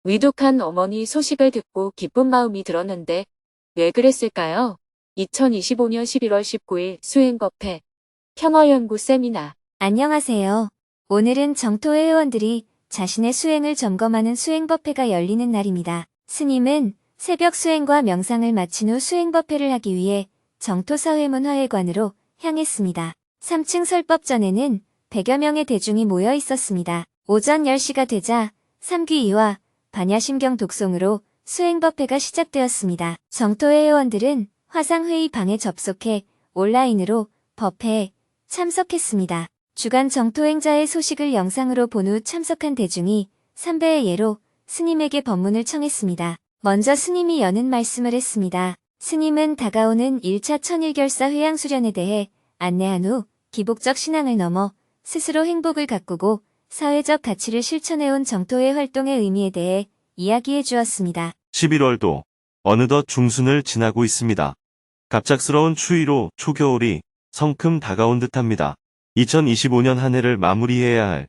위독한 어머니 소식을 듣고 기쁜 마음이 들었는데 왜 그랬을까요? 2025년 11월 19일 수행법회 평화연구 세미나. 안녕하세요. 오늘은 정토회 회원들이 자신의 수행을 점검하는 수행법회가 열리는 날입니다. 스님은 새벽 수행과 명상을 마친 후 수행법회를 하기 위해 정토사회문화회관으로 향했습니다. 3층 설법전에는 100여 명의 대중이 모여 있었습니다. 오전 10시가 되자 삼귀이와 반야심경 독송으로 수행법회가 시작되었습니다. 정토회 회원들은 화상회의 방에 접속해 온라인으로 법회에 참석했습니다. 주간 정토행자의 소식을 영상으로 본 후 참석한 대중이 3배의 예로 스님에게 법문을 청했습니다. 먼저 스님이 여는 말씀을 했습니다. 스님은 다가오는 1차 천일결사 회양수련에 대해 안내한 후 기복적 신앙을 넘어 스스로 행복을 가꾸고 사회적 가치를 실천해온 정토회 활동의 의미에 대해 이야기해 주었습니다. 11월도 어느덧 중순을 지나고 있습니다. 갑작스러운 추위로 초겨울이 성큼 다가온 듯합니다. 2025년 한 해를 마무리해야 할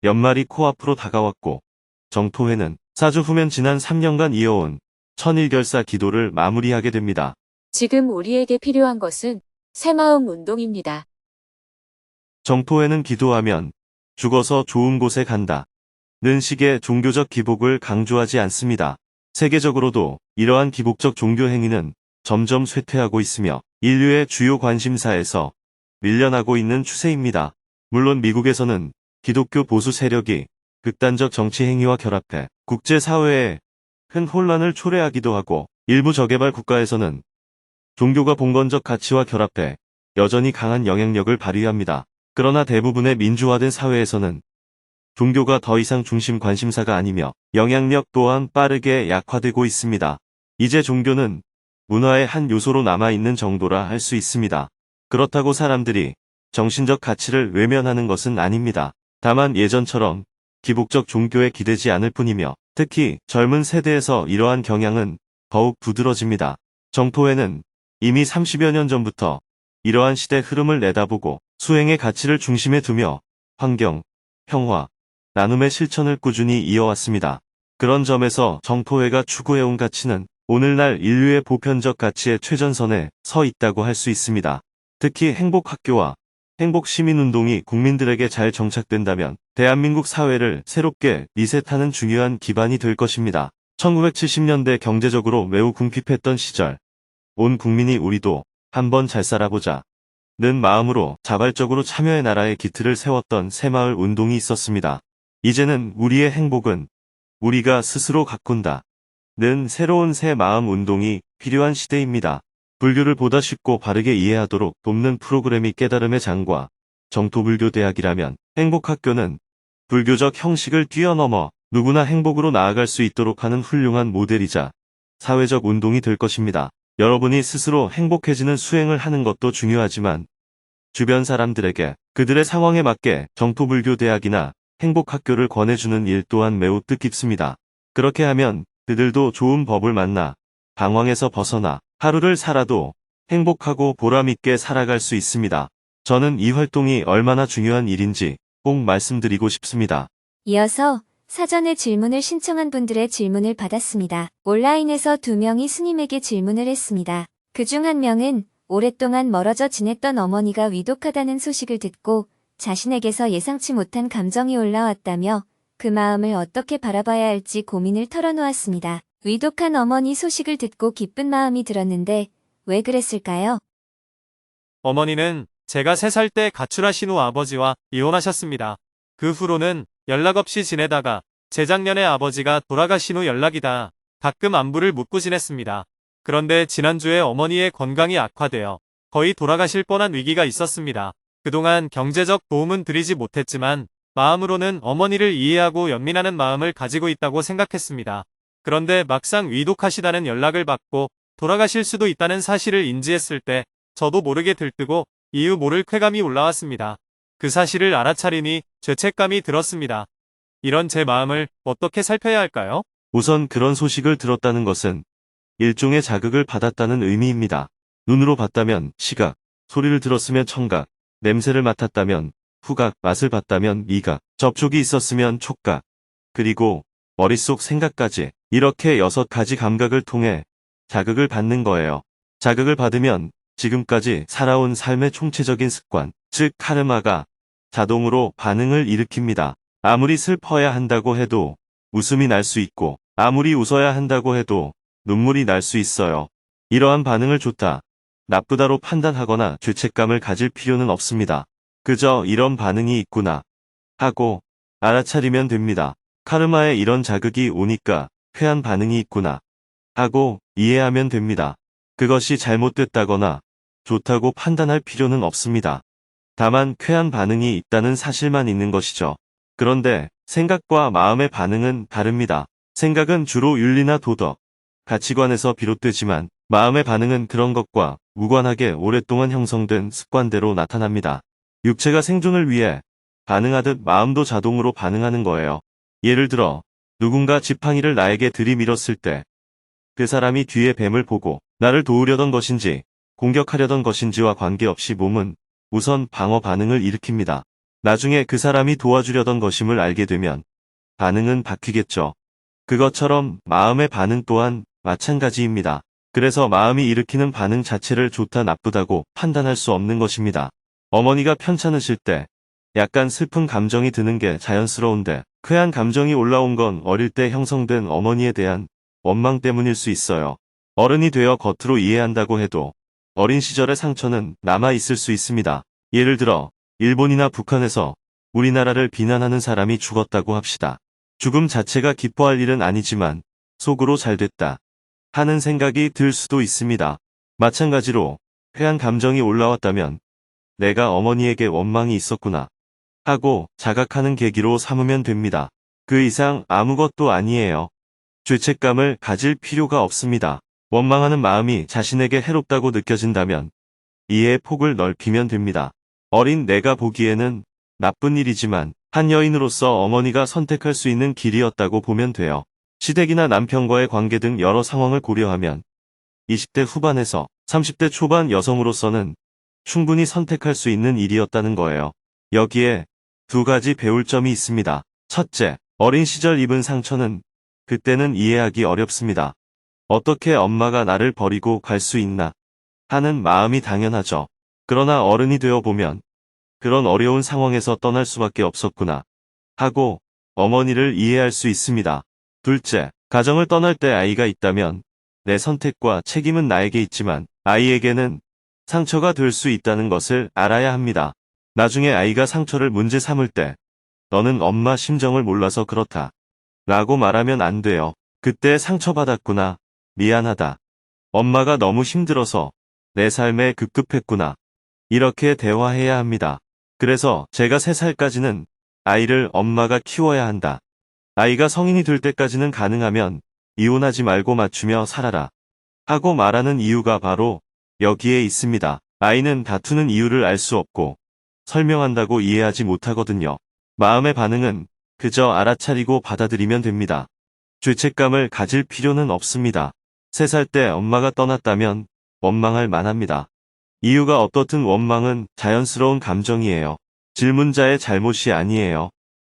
연말이 코앞으로 다가왔고 정토회는 4주 후면 지난 3년간 이어온 천일결사 기도를 마무리하게 됩니다. 지금 우리에게 필요한 것은 새마음 운동입니다. 정토회는 기도하면 죽어서 좋은 곳에 간다 는 식의 종교적 기복을 강조하지 않습니다. 세계적으로도 이러한 기복적 종교 행위는 점점 쇠퇴하고 있으며 인류의 주요 관심사에서 밀려나고 있는 추세입니다. 물론 미국에서는 기독교 보수 세력이 극단적 정치 행위와 결합해 국제사회에 큰 혼란을 초래하기도 하고 일부 저개발 국가에서는 종교가 봉건적 가치와 결합해 여전히 강한 영향력을 발휘합니다. 그러나 대부분의 민주화된 사회에서는 종교가 더 이상 중심 관심사가 아니며 영향력 또한 빠르게 약화되고 있습니다. 이제 종교는 문화의 한 요소로 남아있는 정도라 할 수 있습니다. 그렇다고 사람들이 정신적 가치를 외면하는 것은 아닙니다. 다만 예전처럼 기복적 종교에 기대지 않을 뿐이며 특히 젊은 세대에서 이러한 경향은 더욱 두드러집니다. 정토회는 이미 30여 년 전부터 이러한 시대 흐름을 내다보고 수행의 가치를 중심에 두며 환경, 평화, 나눔의 실천을 꾸준히 이어왔습니다. 그런 점에서 정토회가 추구해온 가치는 오늘날 인류의 보편적 가치의 최전선에 서 있다고 할 수 있습니다. 특히 행복학교와 행복시민운동이 국민들에게 잘 정착된다면 대한민국 사회를 새롭게 리셋하는 중요한 기반이 될 것입니다. 1970년대 경제적으로 매우 궁핍했던 시절 온 국민이 우리도 한번 잘 살아보자 는 마음으로 자발적으로 참여의 나라의 기틀을 세웠던 새마을 운동이 있었습니다. 이제는 우리의 행복은 우리가 스스로 가꾼다 는 새로운 새 마음 운동이 필요한 시대입니다. 불교를 보다 쉽고 바르게 이해하도록 돕는 프로그램이 깨달음의 장과 정토불교대학이라면 행복학교는 불교적 형식을 뛰어넘어 누구나 행복으로 나아갈 수 있도록 하는 훌륭한 모델이자 사회적 운동이 될 것입니다. 여러분이 스스로 행복해지는 수행을 하는 것도 중요하지만 주변 사람들에게 그들의 상황에 맞게 정토불교대학이나 행복학교를 권해주는 일 또한 매우 뜻깊습니다. 그렇게 하면 그들도 좋은 법을 만나 방황에서 벗어나 하루를 살아도 행복하고 보람있게 살아갈 수 있습니다. 저는 이 활동이 얼마나 중요한 일인지 꼭 말씀드리고 싶습니다. 이어서 사전에 질문을 신청한 분들의 질문을 받았습니다. 온라인에서 2명이 스님에게 질문을 했습니다. 그중 한 명은 오랫동안 멀어져 지냈던 어머니가 위독하다는 소식을 듣고 자신에게서 예상치 못한 감정이 올라왔다며 그 마음을 어떻게 바라봐야 할지 고민을 털어놓았습니다. 위독한 어머니 소식을 듣고 기쁜 마음이 들었는데 왜 그랬을까요? 어머니는 제가 3살 때 가출하신 후 아버지와 이혼하셨습니다. 그 후로는 연락 없이 지내다가 재작년에 아버지가 돌아가신 후 연락이다 가끔 안부를 묻고 지냈습니다. 그런데 지난주에 어머니의 건강이 악화되어 거의 돌아가실 뻔한 위기가 있었습니다. 그동안 경제적 도움은 드리지 못했지만 마음으로는 어머니를 이해하고 연민하는 마음을 가지고 있다고 생각했습니다. 그런데 막상 위독하시다는 연락을 받고 돌아가실 수도 있다는 사실을 인지했을 때 저도 모르게 들뜨고 이유 모를 쾌감이 올라왔습니다. 그 사실을 알아차리니 죄책감이 들었습니다. 이런 제 마음을 어떻게 살펴야 할까요? 우선 그런 소식을 들었다는 것은 일종의 자극을 받았다는 의미입니다. 눈으로 봤다면 시각, 소리를 들었으면 청각, 냄새를 맡았다면 후각, 맛을 봤다면 미각, 접촉이 있었으면 촉각, 그리고 머릿속 생각까지 이렇게 6가지 감각을 통해 자극을 받는 거예요. 자극을 받으면 지금까지 살아온 삶의 총체적인 습관, 즉 카르마가 자동으로 반응을 일으킵니다. 아무리 슬퍼야 한다고 해도 웃음이 날 수 있고 아무리 웃어야 한다고 해도 눈물이 날 수 있어요. 이러한 반응을 좋다, 나쁘다로 판단하거나 죄책감을 가질 필요는 없습니다. 그저 이런 반응이 있구나 하고 알아차리면 됩니다. 카르마에 이런 자극이 오니까 쾌한 반응이 있구나 하고 이해하면 됩니다. 그것이 잘못됐다거나 좋다고 판단할 필요는 없습니다. 다만 쾌한 반응이 있다는 사실만 있는 것이죠. 그런데 생각과 마음의 반응은 다릅니다. 생각은 주로 윤리나 도덕, 가치관에서 비롯되지만 마음의 반응은 그런 것과 무관하게 오랫동안 형성된 습관대로 나타납니다. 육체가 생존을 위해 반응하듯 마음도 자동으로 반응하는 거예요. 예를 들어 누군가 지팡이를 나에게 들이밀었을 때 그 사람이 뒤에 뱀을 보고 나를 도우려던 것인지 공격하려던 것인지와 관계없이 몸은 우선 방어 반응을 일으킵니다. 나중에 그 사람이 도와주려던 것임을 알게 되면 반응은 바뀌겠죠. 그것처럼 마음의 반응 또한 마찬가지입니다. 그래서 마음이 일으키는 반응 자체를 좋다 나쁘다고 판단할 수 없는 것입니다. 어머니가 편찮으실 때 약간 슬픈 감정이 드는 게 자연스러운데 쾌한 감정이 올라온 건 어릴 때 형성된 어머니에 대한 원망 때문일 수 있어요. 어른이 되어 겉으로 이해한다고 해도 어린 시절의 상처는 남아 있을 수 있습니다. 예를 들어 일본이나 북한에서 우리나라를 비난하는 사람이 죽었다고 합시다. 죽음 자체가 기뻐할 일은 아니지만 속으로 잘 됐다 하는 생각이 들 수도 있습니다. 마찬가지로 쾌한 감정이 올라왔다면 내가 어머니에게 원망이 있었구나 하고 자각하는 계기로 삼으면 됩니다. 그 이상 아무것도 아니에요. 죄책감을 가질 필요가 없습니다. 원망하는 마음이 자신에게 해롭다고 느껴진다면 이해의 폭을 넓히면 됩니다. 어린 내가 보기에는 나쁜 일이지만 한 여인으로서 어머니가 선택할 수 있는 길이었다고 보면 돼요. 시댁이나 남편과의 관계 등 여러 상황을 고려하면 20대 후반에서 30대 초반 여성으로서는 충분히 선택할 수 있는 일이었다는 거예요. 여기에 2가지 배울 점이 있습니다. 첫째, 어린 시절 입은 상처는 그때는 이해하기 어렵습니다. 어떻게 엄마가 나를 버리고 갈 수 있나 하는 마음이 당연하죠. 그러나 어른이 되어 보면 그런 어려운 상황에서 떠날 수밖에 없었구나 하고 어머니를 이해할 수 있습니다. 둘째, 가정을 떠날 때 아이가 있다면 내 선택과 책임은 나에게 있지만 아이에게는 상처가 될 수 있다는 것을 알아야 합니다. 나중에 아이가 상처를 문제 삼을 때 너는 엄마 심정을 몰라서 그렇다 라고 말하면 안 돼요. 그때 상처받았구나. 미안하다. 엄마가 너무 힘들어서 내 삶에 급급했구나. 이렇게 대화해야 합니다. 그래서 제가 3살까지는 아이를 엄마가 키워야 한다. 아이가 성인이 될 때까지는 가능하면 이혼하지 말고 맞추며 살아라 하고 말하는 이유가 바로 여기에 있습니다. 아이는 다투는 이유를 알 수 없고 설명한다고 이해하지 못하거든요. 마음의 반응은 그저 알아차리고 받아들이면 됩니다. 죄책감을 가질 필요는 없습니다. 3살 때 엄마가 떠났다면 원망할 만합니다. 이유가 어떻든 원망은 자연스러운 감정이에요. 질문자의 잘못이 아니에요.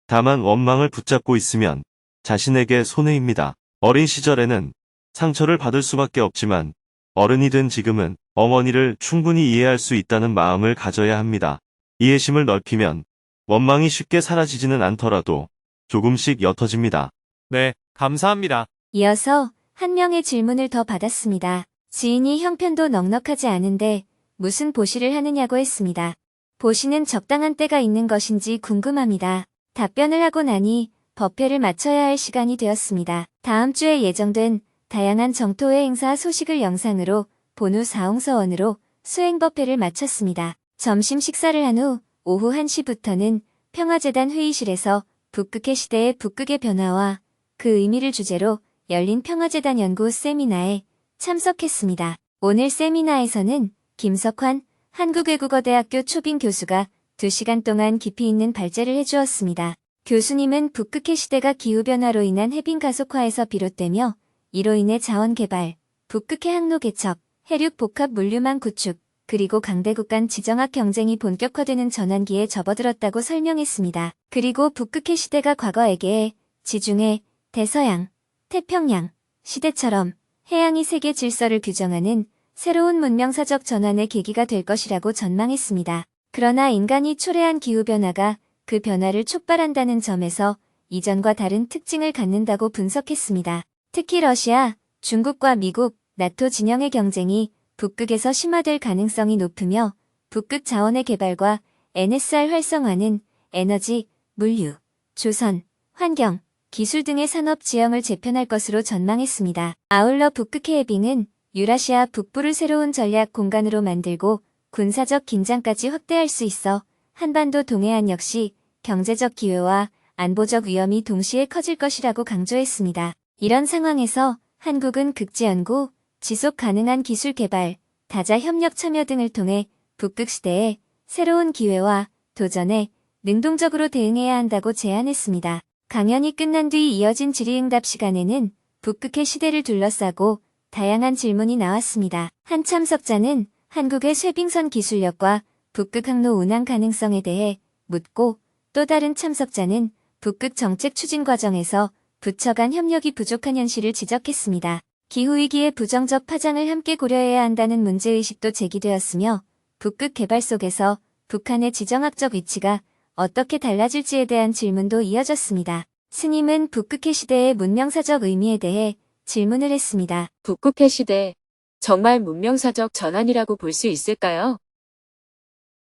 다만 원망을 붙잡고 있으면 자신에게 손해입니다. 어린 시절에는 상처를 받을 수밖에 없지만 어른이 된 지금은 어머니를 충분히 이해할 수 있다는 마음을 가져야 합니다. 이해심을 넓히면 원망이 쉽게 사라지지는 않더라도 조금씩 옅어집니다. 네, 감사합니다. 이어서 한 명의 질문을 더 받았습니다. 지인이 형편도 넉넉하지 않은데 무슨 보시를 하느냐고 했습니다. 보시는 적당한 때가 있는 것인지 궁금합니다. 답변을 하고 나니 법회를 마쳐야 할 시간이 되었습니다. 다음 주에 예정된 다양한 정토회 행사 소식을 영상으로 본 후 사홍서원으로 수행법회를 마쳤습니다. 점심 식사를 한 후 오후 1시부터는 평화재단 회의실에서 북극해 시대의 북극의 변화와 그 의미를 주제로 열린 평화재단 연구 세미나에 참석했습니다. 오늘 세미나에서는 김석환 한국외국어대학교 초빙 교수가 2시간 동안 깊이 있는 발제를 해주었습니다. 교수님은 북극해 시대가 기후변화로 인한 해빙 가속화에서 비롯되며 이로 인해 자원 개발, 북극해 항로 개척, 해륙 복합 물류망 구축, 그리고 강대국 간 지정학 경쟁이 본격화되는 전환기에 접어들었다고 설명했습니다. 그리고 북극해 시대가 과거 에게해, 지중해, 대서양, 태평양 시대처럼 해양이 세계 질서를 규정하는 새로운 문명사적 전환의 계기가 될 것이라고 전망했습니다. 그러나 인간이 초래한 기후변화가 그 변화를 촉발한다는 점에서 이전과 다른 특징을 갖는다고 분석했습니다. 특히 러시아, 중국과 미국, 나토 진영의 경쟁이 북극에서 심화될 가능성이 높으며 북극 자원의 개발과 NSR 활성화는 에너지, 물류, 조선, 환경, 기술 등의 산업 지형을 재편할 것으로 전망했습니다. 아울러 북극해 해빙은 유라시아 북부를 새로운 전략 공간으로 만들고 군사적 긴장까지 확대할 수 있어 한반도 동해안 역시 경제적 기회와 안보적 위험이 동시에 커질 것이라고 강조했습니다. 이런 상황에서 한국은 극지연구, 지속 가능한 기술 개발, 다자 협력 참여 등을 통해 북극 시대의 새로운 기회와 도전에 능동적으로 대응해야 한다고 제안했습니다. 강연이 끝난 뒤 이어진 질의응답 시간에는 북극해 시대를 둘러싸고 다양한 질문이 나왔습니다. 한 참석자는 한국의 쇠빙선 기술력과 북극 항로 운항 가능성에 대해 묻고 또 다른 참석자는 북극 정책 추진 과정에서 부처 간 협력이 부족한 현실을 지적했습니다. 기후위기의 부정적 파장을 함께 고려해야 한다는 문제의식도 제기되었으며 북극 개발 속에서 북한의 지정학적 위치가 어떻게 달라질지에 대한 질문도 이어졌습니다. 스님은 북극해 시대의 문명사적 의미에 대해 질문을 했습니다. 북극해 시대, 정말 문명사적 전환이라고 볼 수 있을까요?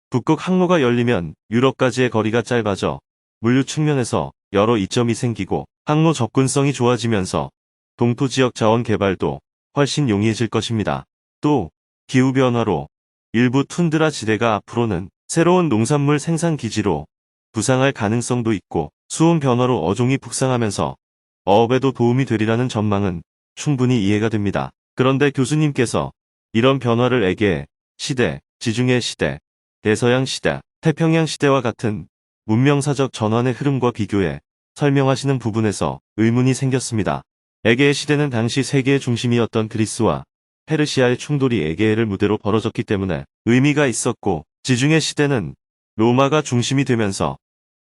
북극 항로가 열리면 유럽까지의 거리가 짧아져 물류 측면에서 여러 이점이 생기고 항로 접근성이 좋아지면서 동토 지역 자원 개발도 훨씬 용이해질 것입니다. 또 기후변화로 일부 툰드라 지대가 앞으로는 새로운 농산물 생산 기지로 부상할 가능성도 있고 수온 변화로 어종이 북상하면서 어업에도 도움이 되리라는 전망은 충분히 이해가 됩니다. 그런데 교수님께서 이런 변화를 에게 시대, 지중해 시대, 대서양 시대, 태평양 시대와 같은 문명사적 전환의 흐름과 비교해 설명하시는 부분에서 의문이 생겼습니다. 에게의 시대는 당시 세계의 중심이었던 그리스와 페르시아의 충돌이 에게해를 무대로 벌어졌기 때문에 의미가 있었고, 지중해 시대는 로마가 중심이 되면서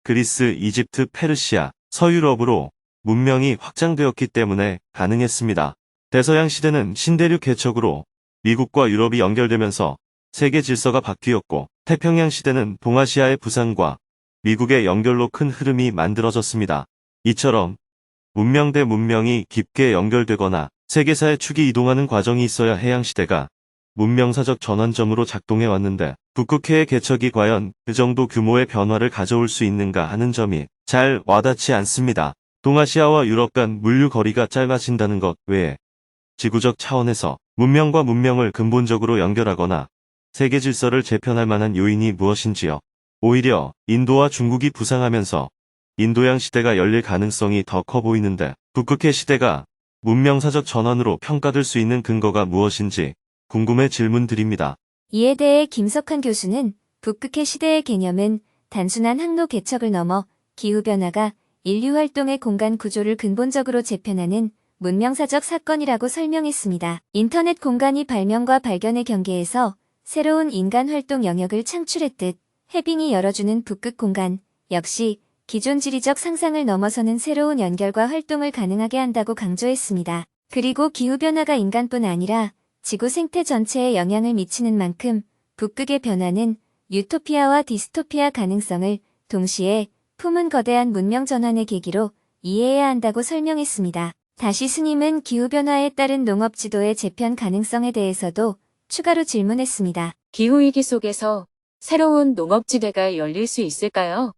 그리스, 이집트, 페르시아, 서유럽으로 문명이 확장되었기 때문에 가능했습니다. 대서양 시대는 신대륙 개척으로 미국과 유럽이 연결되면서 세계 질서가 바뀌었고, 태평양 시대는 동아시아의 부상과 미국의 연결로 큰 흐름이 만들어졌습니다. 이처럼 문명 대 문명이 깊게 연결되거나 세계사의 축이 이동하는 과정이 있어야 해양시대가 문명사적 전환점으로 작동해 왔는데, 북극해의 개척이 과연 그 정도 규모의 변화를 가져올 수 있는가 하는 점이 잘 와닿지 않습니다. 동아시아와 유럽 간 물류 거리가 짧아진다는 것 외에 지구적 차원에서 문명과 문명을 근본적으로 연결하거나 세계 질서를 재편할 만한 요인이 무엇인지요? 오히려 인도와 중국이 부상하면서 인도양 시대가 열릴 가능성이 더 커 보이는데, 북극해 시대가 문명사적 전환으로 평가될 수 있는 근거가 무엇인지 궁금해 질문 드립니다. 이에 대해 김석환 교수는 북극해 시대의 개념은 단순한 항로 개척을 넘어 기후변화가 인류 활동의 공간 구조를 근본적으로 재편하는 문명사적 사건이라고 설명했습니다. 인터넷 공간이 발명과 발견의 경계에서 새로운 인간 활동 영역을 창출했듯 해빙이 열어주는 북극 공간 역시 기존 지리적 상상을 넘어서는 새로운 연결과 활동을 가능하게 한다고 강조했습니다. 그리고 기후변화가 인간뿐 아니라 지구 생태 전체에 영향을 미치는 만큼 북극의 변화는 유토피아와 디스토피아 가능성을 동시에 품은 거대한 문명 전환의 계기로 이해해야 한다고 설명했습니다. 다시 스님은 기후변화에 따른 농업 지도의 재편 가능성에 대해서도 추가로 질문했습니다. 기후위기 속에서 새로운 농업지대가 열릴 수 있을까요?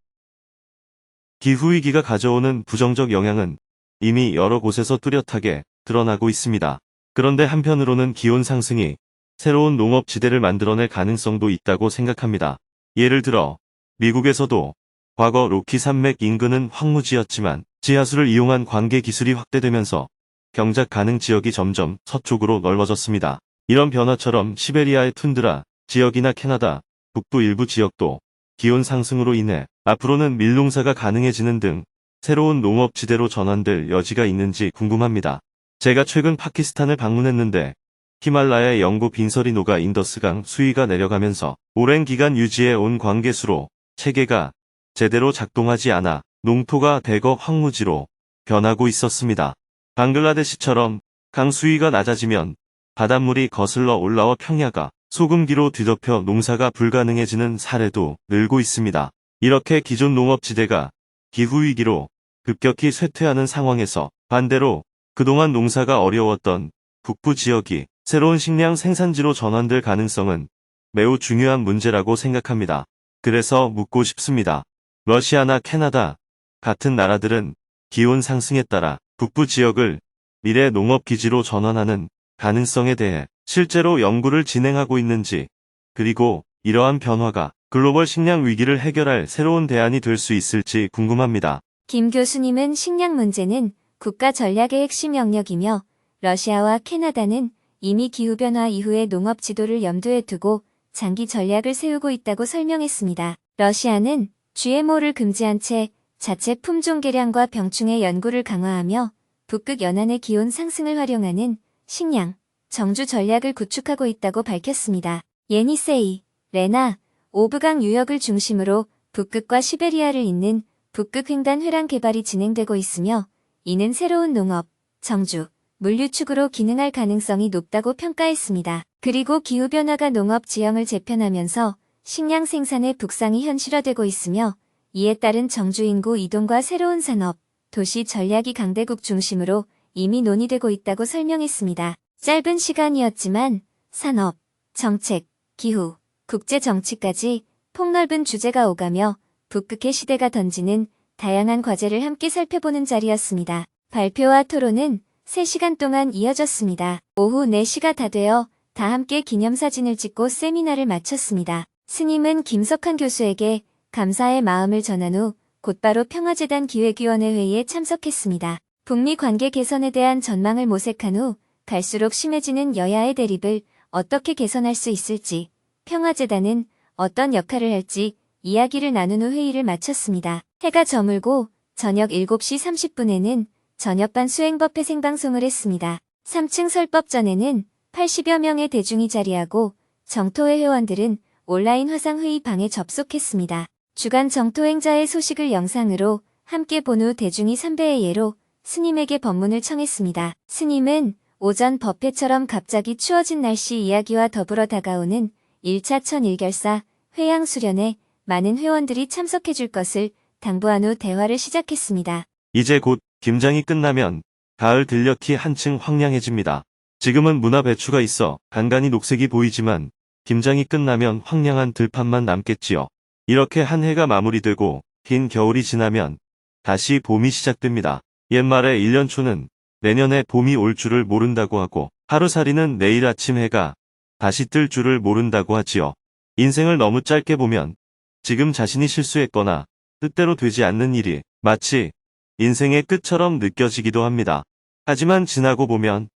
기후위기가 가져오는 부정적 영향은 이미 여러 곳에서 뚜렷하게 드러나고 있습니다. 그런데 한편으로는 기온 상승이 새로운 농업지대를 만들어낼 가능성도 있다고 생각합니다. 예를 들어 미국에서도 과거 로키 산맥 인근은 황무지였지만 지하수를 이용한 관계 기술이 확대되면서 경작 가능 지역이 점점 서쪽으로 넓어졌습니다. 이런 변화처럼 시베리아의 툰드라 지역이나 캐나다 북부 일부 지역도 기온 상승으로 인해 앞으로는 밀농사가 가능해지는 등 새로운 농업지대로 전환될 여지가 있는지 궁금합니다. 제가 최근 파키스탄을 방문했는데 히말라야 영구 빈설이 녹아 인더스강 수위가 내려가면서 오랜 기간 유지해 온 관계수로 체계가 제대로 작동하지 않아 농토가 대거 황무지로 변하고 있었습니다. 방글라데시처럼 강 수위가 낮아지면 바닷물이 거슬러 올라와 평야가 소금기로 뒤덮여 농사가 불가능해지는 사례도 늘고 있습니다. 이렇게 기존 농업지대가 기후위기로 급격히 쇠퇴하는 상황에서 반대로 그동안 농사가 어려웠던 북부 지역이 새로운 식량 생산지로 전환될 가능성은 매우 중요한 문제라고 생각합니다. 그래서 묻고 싶습니다. 러시아나 캐나다 같은 나라들은 기온 상승에 따라 북부 지역을 미래 농업기지로 전환하는 가능성에 대해 실제로 연구를 진행하고 있는지, 그리고 이러한 변화가 글로벌 식량 위기를 해결할 새로운 대안이 될 수 있을지 궁금합니다. 김 교수님은 식량 문제는 국가 전략의 핵심 영역이며 러시아와 캐나다는 이미 기후변화 이후의 농업 지도를 염두에 두고 장기 전략을 세우고 있다고 설명했습니다. 러시아는 GMO를 금지한 채 자체 품종 개량과 병충해 연구를 강화하며 북극 연안의 기온 상승을 활용하는 식량, 정주 전략을 구축하고 있다고 밝혔습니다. 예니세이, 레나, 오브강 유역을 중심으로 북극과 시베리아를 잇는 북극 횡단 회랑 개발이 진행되고 있으며 이는 새로운 농업, 정주, 물류축으로 기능할 가능성이 높다고 평가했습니다. 그리고 기후변화가 농업 지형을 재편하면서 식량 생산의 북상이 현실화되고 있으며 이에 따른 정주 인구 이동과 새로운 산업, 도시 전략이 강대국 중심으로 이미 논의되고 있다고 설명했습니다. 짧은 시간이었지만 산업, 정책, 기후, 국제 정치까지 폭넓은 주제가 오가며 북극의 시대가 던지는 다양한 과제를 함께 살펴보는 자리였습니다. 발표와 토론은 3시간 동안 이어졌습니다. 오후 4시가 다 되어 다 함께 기념사진을 찍고 세미나를 마쳤습니다. 스님은 김석환 교수에게 감사의 마음을 전한 후 곧바로 평화재단 기획위원회 회의에 참석했습니다. 북미 관계 개선에 대한 전망을 모색한 후 갈수록 심해지는 여야의 대립을 어떻게 개선할 수 있을지, 평화재단은 어떤 역할을 할지 이야기를 나눈 후 회의를 마쳤습니다. 해가 저물고 저녁 7시 30분에는 저녁반 수행법회 생방송을 했습니다. 3층 설법전에는 80여 명의 대중이 자리하고 정토회 회원들은 온라인 화상회의 방에 접속했습니다. 주간 정토행자의 소식을 영상으로 함께 본 후 대중이 삼배의 예로 스님에게 법문을 청했습니다. 스님은 오전 법회처럼 갑자기 추워진 날씨 이야기와 더불어 다가오는 1차 천일결사 회양 수련에 많은 회원들이 참석해 줄 것을 당부한 후 대화를 시작했습니다. 이제 곧 김장이 끝나면 가을 들녘이 한층 황량해집니다. 지금은 문화 배추가 있어 간간히 녹색이 보이지만 김장이 끝나면 황량한 들판만 남겠지요. 이렇게 한 해가 마무리되고 긴 겨울이 지나면 다시 봄이 시작됩니다. 옛말에 1년 초는 내년에 봄이 올 줄을 모른다고 하고 하루살이는 내일 아침 해가 다시 뜰 줄을 모른다고 하지요. 인생을 너무 짧게 보면 지금 자신이 실수했거나 뜻대로 되지 않는 일이 마치 인생의 끝처럼 느껴지기도 합니다. 하지만 지나고 보면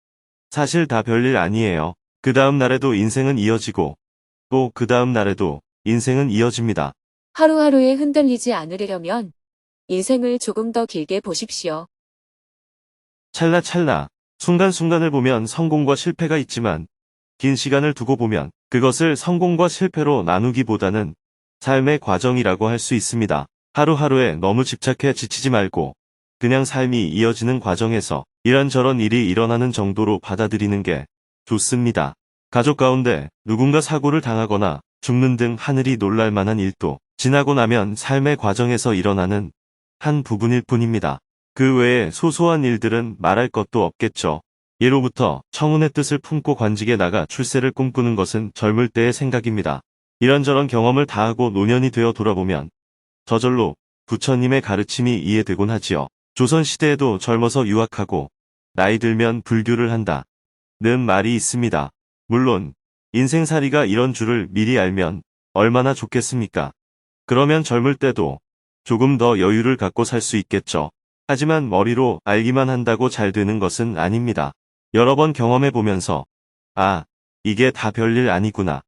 사실 다 별일 아니에요. 그 다음 날에도 인생은 이어지고 또 그 다음 날에도 인생은 이어집니다. 하루하루에 흔들리지 않으려면 인생을 조금 더 길게 보십시오. 찰나찰나 순간순간을 보면 성공과 실패가 있지만 긴 시간을 두고 보면 그것을 성공과 실패로 나누기보다는 삶의 과정이라고 할 수 있습니다. 하루하루에 너무 집착해 지치지 말고 그냥 삶이 이어지는 과정에서 이런저런 일이 일어나는 정도로 받아들이는 게 좋습니다. 가족 가운데 누군가 사고를 당하거나 죽는 등 하늘이 놀랄 만한 일도 지나고 나면 삶의 과정에서 일어나는 한 부분일 뿐입니다. 그 외에 소소한 일들은 말할 것도 없겠죠. 예로부터 청운의 뜻을 품고 관직에 나가 출세를 꿈꾸는 것은 젊을 때의 생각입니다. 이런저런 경험을 다하고 노년이 되어 돌아보면 저절로 부처님의 가르침이 이해되곤 하지요. 조선시대에도 젊어서 유학하고 나이 들면 불교를 한다 는 말이 있습니다. 물론 인생살이가 이런 줄을 미리 알면 얼마나 좋겠습니까? 그러면 젊을 때도 조금 더 여유를 갖고 살 수 있겠죠. 하지만 머리로 알기만 한다고 잘 되는 것은 아닙니다. 여러 번 경험해 보면서 아, 이게 다 별일 아니구나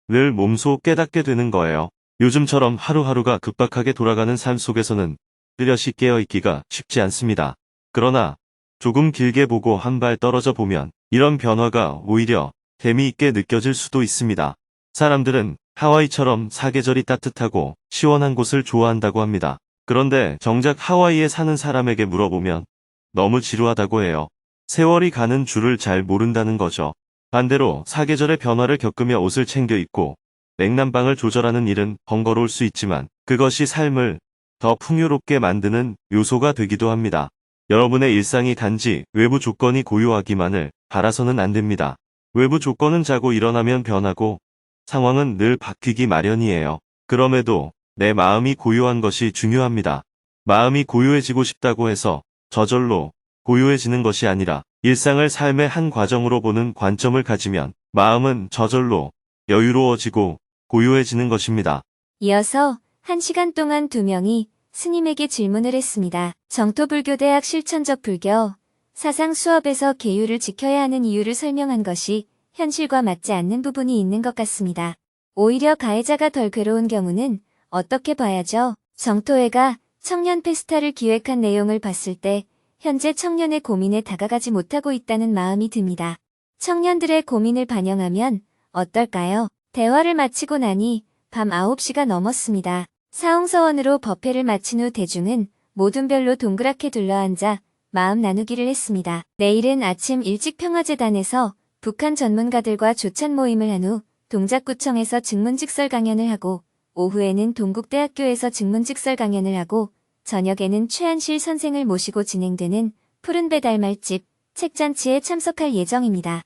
를 몸소 깨닫게 되는 거예요. 요즘처럼 하루하루가 급박하게 돌아가는 삶 속에서는 뚜렷이 깨어있기가 쉽지 않습니다. 그러나 조금 길게 보고 한 발 떨어져 보면 이런 변화가 오히려 재미있게 느껴질 수도 있습니다. 사람들은 하와이처럼 사계절이 따뜻하고 시원한 곳을 좋아한다고 합니다. 그런데 정작 하와이에 사는 사람에게 물어보면 너무 지루하다고 해요. 세월이 가는 줄을 잘 모른다는 거죠. 반대로 사계절의 변화를 겪으며 옷을 챙겨 입고 냉난방을 조절하는 일은 번거로울 수 있지만 그것이 삶을 더 풍요롭게 만드는 요소가 되기도 합니다. 여러분의 일상이 단지 외부 조건이 고요하기만을 바라서는 안 됩니다. 외부 조건은 자고 일어나면 변하고 상황은 늘 바뀌기 마련이에요. 그럼에도 내 마음이 고요한 것이 중요합니다. 마음이 고요해지고 싶다고 해서 저절로 고요해지는 것이 아니라 일상을 삶의 한 과정으로 보는 관점을 가지면 마음은 저절로 여유로워지고 고요해지는 것입니다. 이어서 1시간 동안 두 명이 스님에게 질문을 했습니다. 정토불교대학 실천적 불교 사상 수업에서 계율을 지켜야 하는 이유를 설명한 것이 현실과 맞지 않는 부분이 있는 것 같습니다. 오히려 가해자가 덜 괴로운 경우는 어떻게 봐야죠? 정토회가 청년 페스타를 기획한 내용을 봤을 때 현재 청년의 고민에 다가가지 못하고 있다는 마음이 듭니다. 청년들의 고민을 반영하면 어떨까요? 대화를 마치고 나니 밤 9시가 넘었습니다. 사홍서원으로 법회를 마친 후 대중은 모든 별로 동그랗게 둘러앉아 마음 나누기를 했습니다. 내일은 아침 일찍 평화재단에서 북한 전문가들과 조찬 모임을 한 후 동작구청에서 증문직설 강연을 하고 오후에는 동국대학교에서 증문직설 강연을 하고 저녁에는 최한실 선생을 모시고 진행되는 푸른 배달말집 책잔치에 참석할 예정입니다.